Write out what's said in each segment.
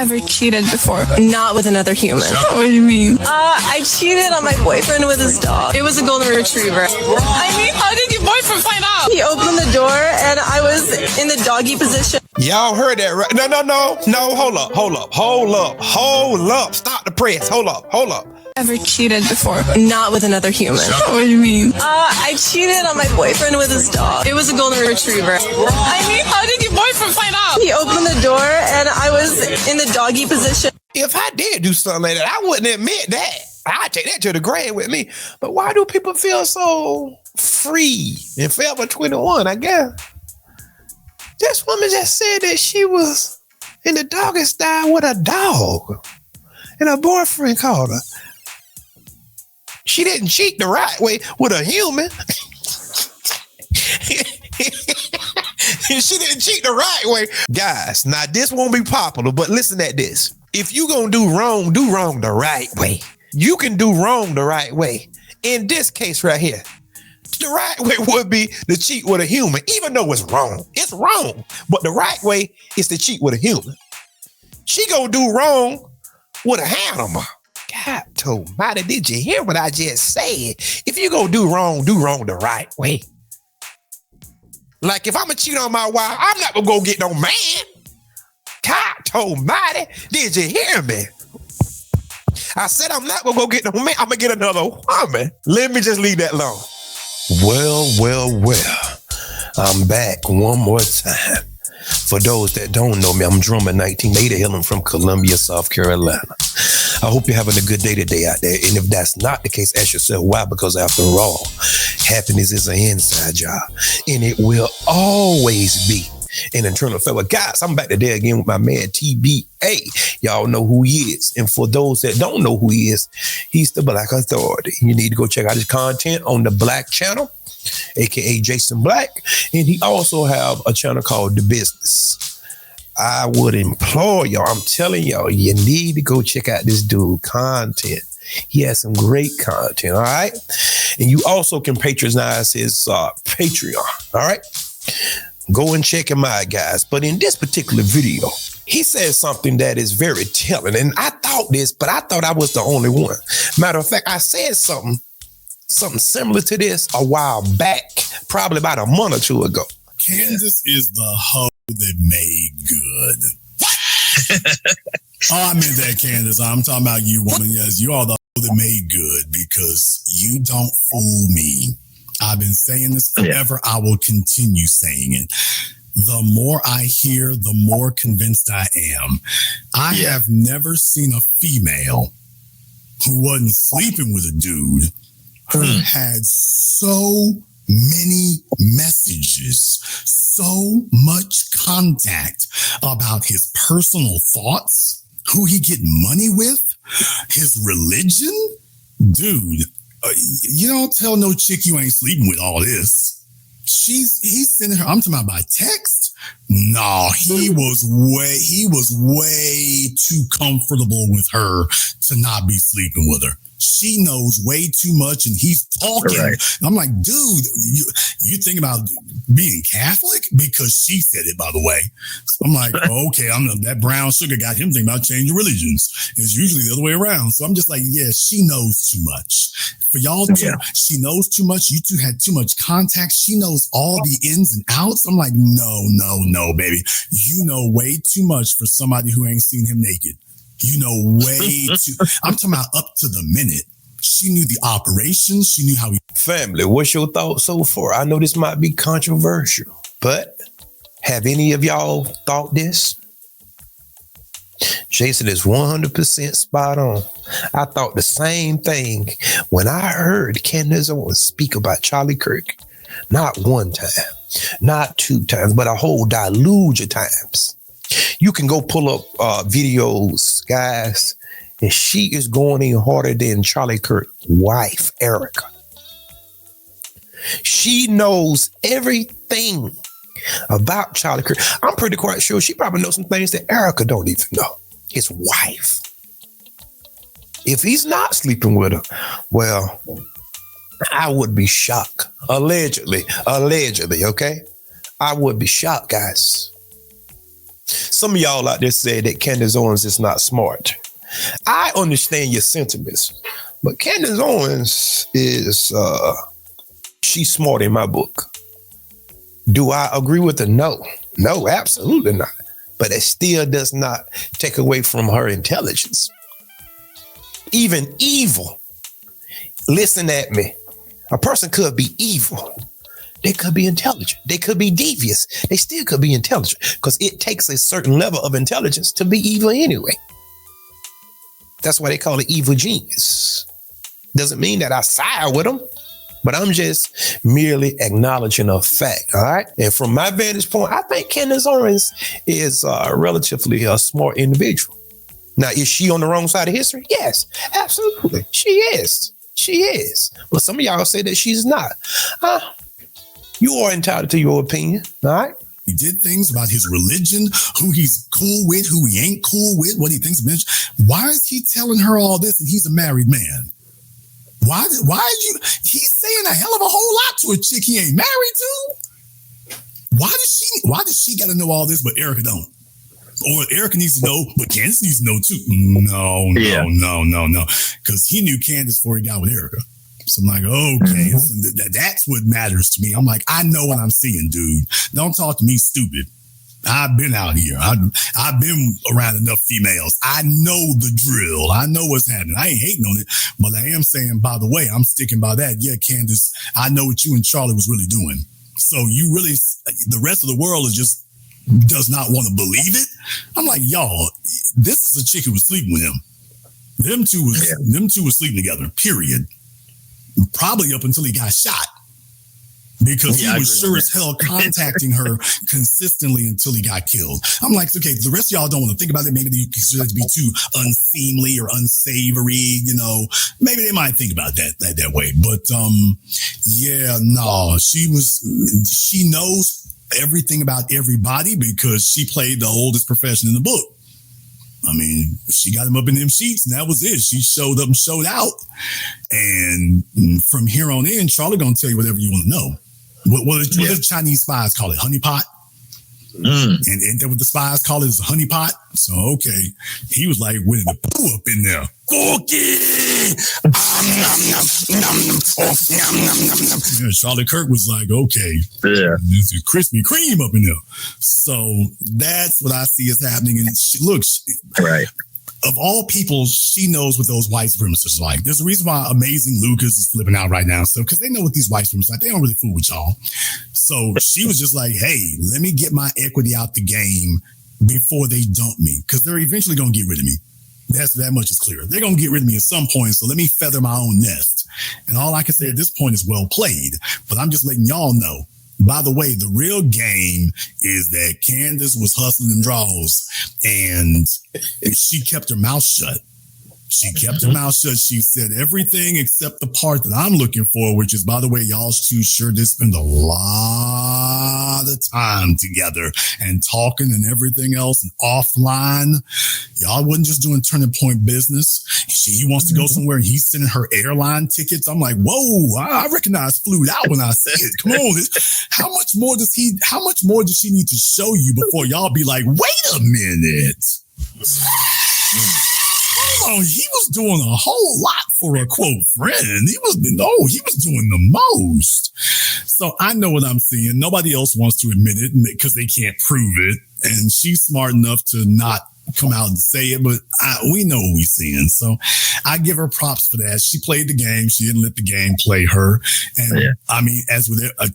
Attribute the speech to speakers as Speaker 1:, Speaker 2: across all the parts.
Speaker 1: Ever cheated before?
Speaker 2: Not with another human.
Speaker 1: What do you mean?
Speaker 2: I cheated on my boyfriend with his dog. It was a golden retriever.
Speaker 1: I mean, how did your boyfriend find out?
Speaker 2: He opened the door and I was in the doggy position.
Speaker 3: Y'all heard that, right? No, hold up. Stop the press. Hold up.
Speaker 1: Ever cheated before?
Speaker 2: Not with another human.
Speaker 1: What do you mean?
Speaker 2: I cheated on my boyfriend with his dog. It was a golden retriever.
Speaker 1: I mean, how did your boyfriend find out?
Speaker 2: He opened the door and I was in the doggy position.
Speaker 3: If I did do something like that, I wouldn't admit that. I'd take that to the grave with me. But why do people feel so free and Forever 21, I guess? This woman just said that she was in the doggy style with a dog. And her boyfriend called her. She didn't cheat the right way with a human. She didn't cheat the right way. Guys, now this won't be popular, but listen at this. If you gonna do wrong the right way. You can do wrong the right way. In this case right here, the right way would be to cheat with a human, even though it's wrong. It's wrong, but the right way is to cheat with a human. She gonna do wrong with an animal. God almighty, did you hear what I just said? If you gonna do wrong the right way. Like if I'm gonna cheat on my wife, I'm not gonna go get no man. God almighty, did you hear me? I said I'm not gonna go get no man, I'm gonna get another woman. Let me just leave that alone. Well. I'm back one more time. For those that don't know me, I'm Drummer 1980, hailing from Columbia, South Carolina. I hope you're having a good day today out there. And if that's not the case, ask yourself why. Because after all, happiness is an inside job. And it will always be an internal fella. Guys, I'm back today again with my man TBA. Y'all know who he is. And for those that don't know who he is, he's the Black Authority. You need to go check out his content on the Black channel, aka Jason Black, and he also have a channel called The Business. I would implore y'all, I'm telling y'all, you need to go check out this dude content. He has some great content, all right? And you also can patronize his Patreon, all right? Go and check him out, guys. But in this particular video, he says something that is very telling. And I thought this, but I thought I was the only one. Matter of fact, I said something similar to this a while back, probably about a month or two ago.
Speaker 4: Candace is the hoe that made good. Oh, I meant that, Candace. I'm talking about you, woman. Yes, you are the hoe that made good because you don't fool me. I've been saying this forever. I will continue saying it. The more I hear, the more convinced I am. I have never seen a female who wasn't sleeping with a dude who had so many messages, so much contact about his personal thoughts, who he get money with, his religion. Dude, you don't tell no chick you ain't sleeping with all this. He's sending her, I'm talking about by text. No, he was way too comfortable with her to not be sleeping with her. She knows way too much and he's talking. Right. I'm like, dude, you think about being Catholic? Because she said it, by the way. So I'm like, okay, that brown sugar got him thinking about changing religions. It's usually the other way around. So I'm just like, yeah, she knows too much. For y'all too, she knows too much. You two had too much contact. She knows all the ins and outs. I'm like, no, baby. You know way too much for somebody who ain't seen him naked. You know way too. I'm talking about up to the minute. She knew the operations. She knew how he.
Speaker 3: Family, what's your thoughts so far? I know this might be controversial, but have any of y'all thought this? Jason is 100% spot on. I thought the same thing when I heard Candace Owens speak about Charlie Kirk. Not one time, not two times, but a whole deluge of times. You can go pull up videos, guys, and she is going in harder than Charlie Kirk's wife, Erica. She knows everything about Charlie Kirk. I'm pretty quite sure she probably knows some things that Erica don't even know. His wife. If he's not sleeping with her, well, I would be shocked. Allegedly, okay? I would be shocked, guys. Some of y'all out there say that Candace Owens is not smart. I understand your sentiments, but Candace Owens is, she's smart in my book. Do I agree with her? No. No, absolutely not. But it still does not take away from her intelligence. Even evil. Listen at me. A person could be evil. They could be intelligent. They could be devious. They still could be intelligent because it takes a certain level of intelligence to be evil anyway. That's why they call it evil genius. Doesn't mean that I side with them, but I'm just merely acknowledging a fact, all right? And from my vantage point, I think Candace Owens is relatively a smart individual. Now, is she on the wrong side of history? Yes, absolutely. She is. She is. But some of y'all say that she's not. You are entitled to your opinion, all right?
Speaker 4: He did things about his religion, who he's cool with, who he ain't cool with, what he thinks of it. Why is he telling her all this and he's a married man? Why he's saying a hell of a whole lot to a chick he ain't married to? Why does she got to know all this, but Erica don't? Or Erica needs to know, but Candace needs to know too. No. Because he knew Candace before he got with Erica. So I'm like, okay, that's what matters to me. I'm like, I know what I'm seeing, dude. Don't talk to me stupid. I've been out here. I've been around enough females. I know the drill. I know what's happening. I ain't hating on it, but I am saying, by the way, I'm sticking by that. Yeah, Candace, I know what you and Charlie was really doing. So you really, the rest of the world does not want to believe it. I'm like, y'all, this is a chick who was sleeping with him. Them two was sleeping together, period. Probably up until he got shot. Because he was sure as hell contacting her consistently until he got killed. I'm like, okay, the rest of y'all don't want to think about it. Maybe they consider it to be too unseemly or unsavory, you know. Maybe they might think about that way. But she knows everything about everybody because she played the oldest profession in the book. I mean, she got him up in them sheets and that was it. She showed up and showed out. And from here on in, Charlie gonna tell you whatever you want to know. What do Chinese spies call it? Honeypot? And what the spies call it is a honeypot. So, okay. He was like winning the poo up in there. Charlie Kirk was like, okay. Yeah. This is Krispy Kreme up in there. So that's what I see is happening. And right. Of all people, she knows what those white supremacists are like. There's a reason why Amazing Lucas is flipping out right now. So, because they know what these white supremacists are like. They don't really fool with y'all. So she was just like, hey, let me get my equity out the game before they dump me. Because they're eventually going to get rid of me. That much is clear. They're going to get rid of me at some point. So let me feather my own nest. And all I can say at this point is well played. But I'm just letting y'all know. By the way, the real game is that Candace was hustling them draws and she kept her mouth shut. She kept her mouth shut. She said everything except the part that I'm looking for, which is, by the way, y'all's too sure they spend a lot of time together and talking and everything else and offline. Y'all wasn't just doing turning point business. He wants to go somewhere and he's sending her airline tickets. I'm like, whoa, I recognize flued out when I see it. Come on. How much more does she need to show you before y'all be like, wait a minute? He was doing a whole lot for a quote friend. He was doing the most. So I know what I'm seeing. Nobody else wants to admit it because they can't prove it. And she's smart enough to not come out and say it, but we know what we're seeing. So I give her props for that. She played the game. She didn't let the game play her. And I mean,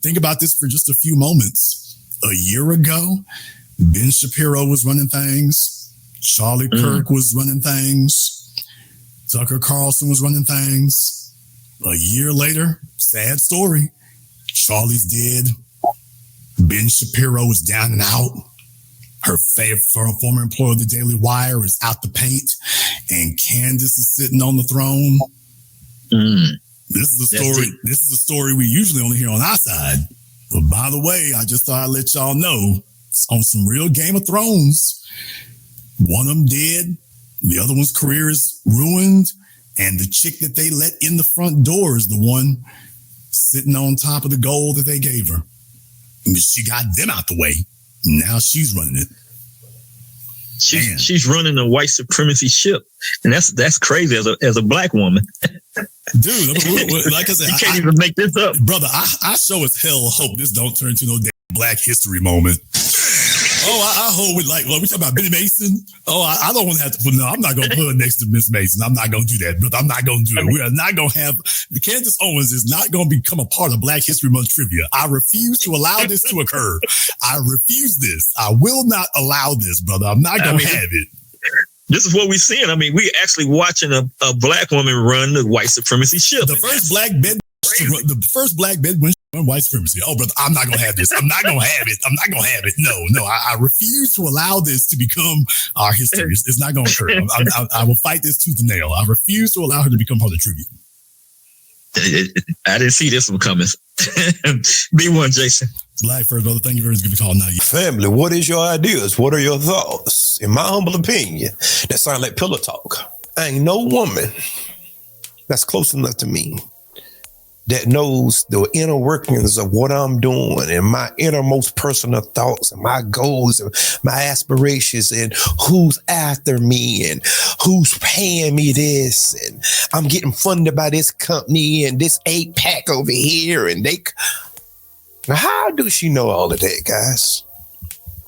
Speaker 4: think about this for just a few moments. A year ago, Ben Shapiro was running things. Charlie Kirk was running things. Tucker Carlson was running things. A year later, sad story. Charlie's dead. Ben Shapiro is down and out. Her former employer of the Daily Wire is out the paint. And Candace is sitting on the throne. This is a story. This is a story we usually only hear on our side. But by the way, I just thought I'd let y'all know it's on some real Game of Thrones. One of them dead. The other one's career is ruined. And the chick that they let in the front door is the one sitting on top of the gold that they gave her. She got them out the way. Now she's running it.
Speaker 5: She's running a white supremacy ship, and that's crazy as a black woman.
Speaker 4: Dude, like I said,
Speaker 5: you can't even make this up,
Speaker 4: brother. I sure as hell hope this don't turn into no damn Black History moment. Oh, I hope we we talking about Benny Mason. Oh, I don't want to have to put. No, I'm not going to put her next to Miss Mason. I'm not going to do that. But I'm not going to do it. We are not going to have Candace Owens is not going to become a part of Black History Month trivia. I refuse to allow this to occur. I refuse this. I will not allow this, brother. I'm not going to have it.
Speaker 5: This is what we're seeing. I mean, we're actually watching a black woman run the white supremacy ship.
Speaker 4: The first black bed white supremacy. Oh, brother, I'm not going to have this. I'm not going to have it. I'm not going to have it. No. I refuse to allow this to become our history. It's not going to occur. I will fight this tooth and nail. I refuse to allow her to become part of the tribute.
Speaker 5: I didn't see this one coming. B1, Jason.
Speaker 4: Black first, brother. Thank you very much for giving me a call now.
Speaker 3: Family, what is your ideas? What are your thoughts? In my humble opinion, that sound like pillow talk. Ain't no woman that's close enough to me that knows the inner workings of what I'm doing and my innermost personal thoughts and my goals and my aspirations and who's after me and who's paying me this and I'm getting funded by this company and this 8-pack over here and they. Now, how do she know all of that, guys?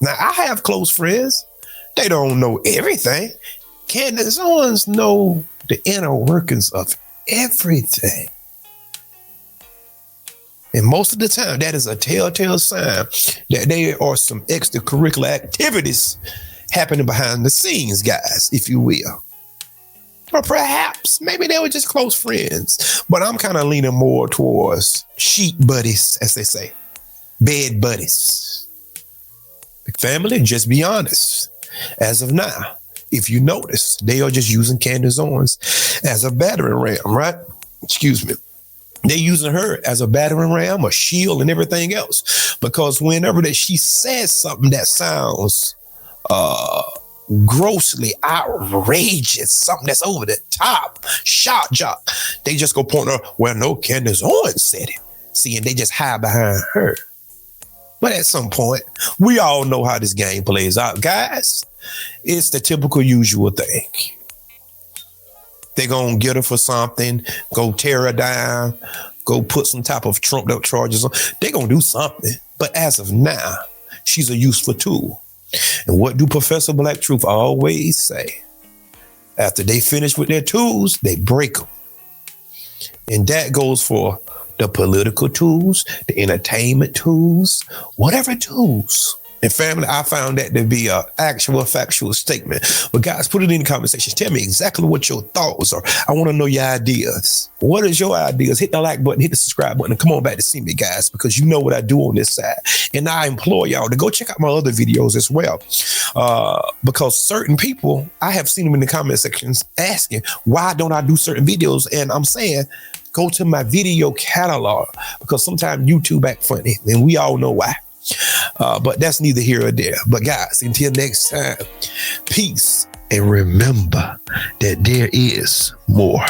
Speaker 3: Now, I have close friends. They don't know everything. Candace Owens know the inner workings of everything. And most of the time, that is a telltale sign that there are some extracurricular activities happening behind the scenes, guys, if you will. Or perhaps, maybe they were just close friends. But I'm kind of leaning more towards sheet buddies, as they say. Bed buddies. Family, just be honest. As of now, if you notice, they are just using Candace Owens as a battering ram, right? Excuse me. They're using her as a battering ram, a shield, and everything else. Because whenever that she says something that sounds grossly outrageous, something that's over the top, shock jock, they just go point her, well, no, Candace Owens said it. See, and they just hide behind her. But at some point, we all know how this game plays out. Guys, it's the typical usual thing. They're going to get her for something, go tear her down, go put some type of trumped up charges on. They're going to do something. But as of now, she's a useful tool. And what do Professor Black Truth always say? After they finish with their tools, they break them. And that goes for the political tools, the entertainment tools, whatever tools. And family, I found that to be an actual factual statement. But guys, put it in the comment section. Tell me exactly what your thoughts are. I want to know your ideas. What is your ideas? Hit the like button, hit the subscribe button, and come on back to see me, guys, because you know what I do on this side. And I implore y'all to go check out my other videos as well. Because certain people, I have seen them in the comment sections asking, why don't I do certain videos? And I'm saying, go to my video catalog, because sometimes YouTube act funny, and we all know why. But that's neither here or there. But guys, until next time, peace, and remember that there is more.